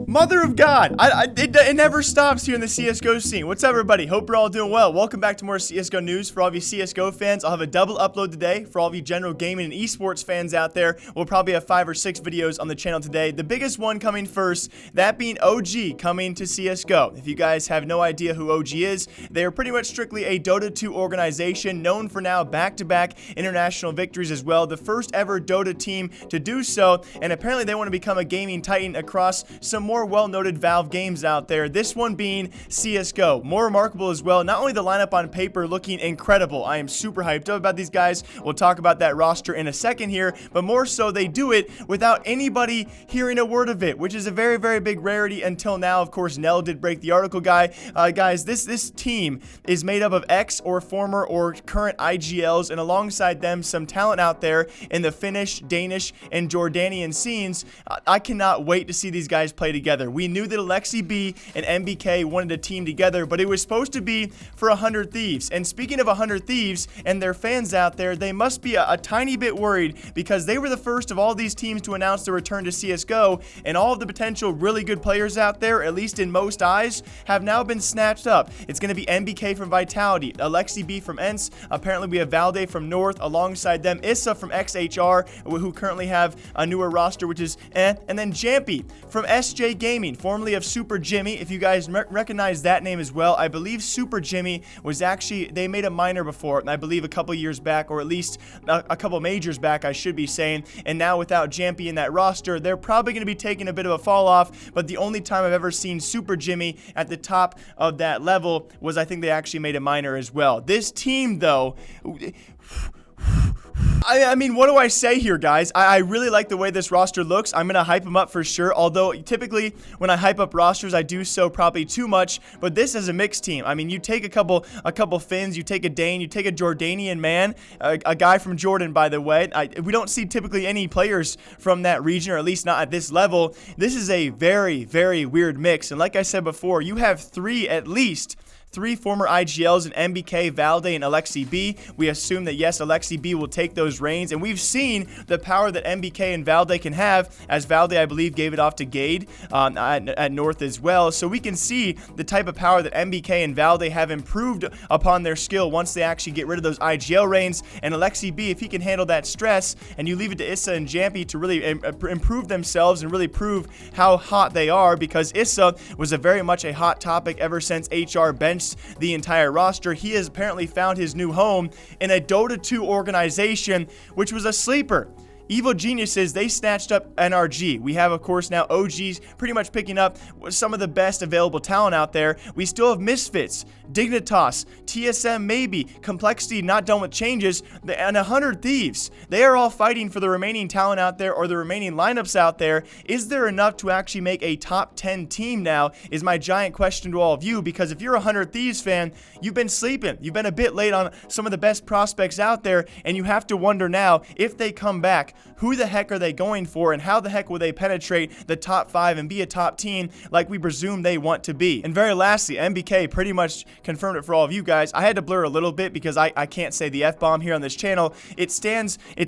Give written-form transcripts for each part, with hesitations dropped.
Mother of God, it never stops here in the CSGO scene. What's up, everybody? Hope you're all doing well. Welcome back to more CSGO news. For all of you CSGO fans, I'll have a double upload today. For all of you general gaming and esports fans out there, we'll probably have 5 or 6 videos on the channel today. The biggest one coming first, that being OG coming to CSGO. If you guys have no idea who OG is, they are pretty much strictly a Dota 2 organization known for now back-to-back international victories as well. The first ever Dota team to do so, and apparently they want to become a gaming titan across some more well-noted Valve games out there, this one being CSGO. More remarkable as well, not only the lineup on paper looking incredible, I am super hyped up about these guys. We'll talk about that roster in a second here, but more so they do it without anybody hearing a word of it, which is a very, very big rarity until now. Of course, Nell did break the article, guys. This team is made up of ex or former or current IGLs, and alongside them some talent out there in the Finnish, Danish, and Jordanian scenes. I cannot wait to see these guys play together. We knew that Alexi B and MBK wanted a team together, but it was supposed to be for 100 Thieves. And speaking of 100 Thieves and their fans out there, they must be a tiny bit worried because they were the first of all these teams to announce their return to CSGO, and all of the potential really good players out there, at least in most eyes, have now been snatched up. It's going to be MBK from Vitality, Alexi B from ENCE, apparently we have Valde from North, alongside them Issa from XHR, who currently have a newer roster, which is and then Jampy from SJ Gaming, formerly of Super Jimmy. If you guys recognize that name as well, I believe Super Jimmy was actually, they made a minor before, and I believe a couple years back, or at least a couple majors back, I should be saying, and now without Jampy in that roster, they're probably going to be taking a bit of a fall off, but the only time I've ever seen Super Jimmy at the top of that level was, I think they actually made a minor as well. This team, though, I mean, what do I say here, guys? I really like the way this roster looks. I'm going to hype them up for sure, although typically when I hype up rosters, I do so probably too much, but this is a mixed team. I mean, you take a couple Finns, you take a Dane, you take a Jordanian man, a guy from Jordan, by the way. We don't see typically any players from that region, or at least not at this level. This is a very, very weird mix, and like I said before, you have at least 3 former IGLs in MBK, Valde, and Alexi B. We assume that, yes, Alexi B will take those reins, and we've seen the power that MBK and Valde can have, as Valde, I believe, gave it off to Gade at North as well. So we can see the type of power that MBK and Valde have improved upon their skill once they actually get rid of those IGL reins. And Alexi B, if he can handle that stress, and you leave it to Issa and Jampy to really improve themselves and really prove how hot they are, because Issa was very much a hot topic ever since HR benched the entire roster. He has apparently found his new home in a Dota 2 organization, which was a sleeper. Evil Geniuses, they snatched up NRG. We have, of course, now OGs pretty much picking up some of the best available talent out there. We still have Misfits, Dignitas, TSM maybe, Complexity not done with changes, and 100 Thieves. They are all fighting for the remaining talent out there, or the remaining lineups out there. Is there enough to actually make a top 10 team now, is my giant question to all of you, because if you're a 100 Thieves fan, you've been sleeping. You've been a bit late on some of the best prospects out there, and you have to wonder now, if they come back, who the heck are they going for, and how the heck will they penetrate the top 5 and be a top team like we presume they want to be? And very lastly, MBK pretty much confirmed it for all of you guys. I had to blur a little bit because I can't say the F-bomb here on this channel. It's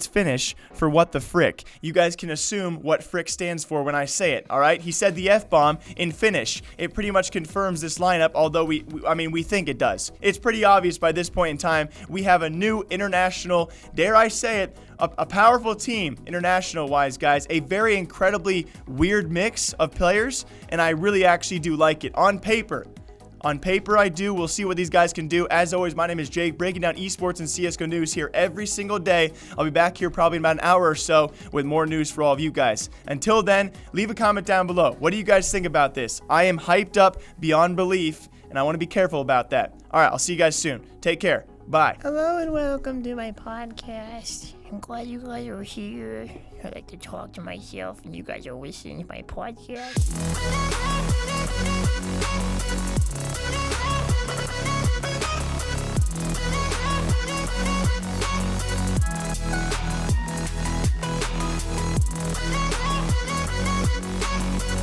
Finnish for what the frick. You guys can assume what frick stands for when I say it, alright? He said the F-bomb in Finnish. It pretty much confirms this lineup, although we think it does. It's pretty obvious by this point in time. We have a new international, dare I say it, a powerful team, international-wise, guys. A very incredibly weird mix of players, and I really actually do like it. On paper, I do. We'll see what these guys can do. As always, my name is Jake, breaking down esports and CSGO news here every single day. I'll be back here probably in about an hour or so with more news for all of you guys. Until then, leave a comment down below. What do you guys think about this? I am hyped up beyond belief, and I want to be careful about that. All right, I'll see you guys soon. Take care. Bye. Hello and welcome to my podcast. I'm glad you guys are here. I like to talk to myself and you guys are listening to my podcast.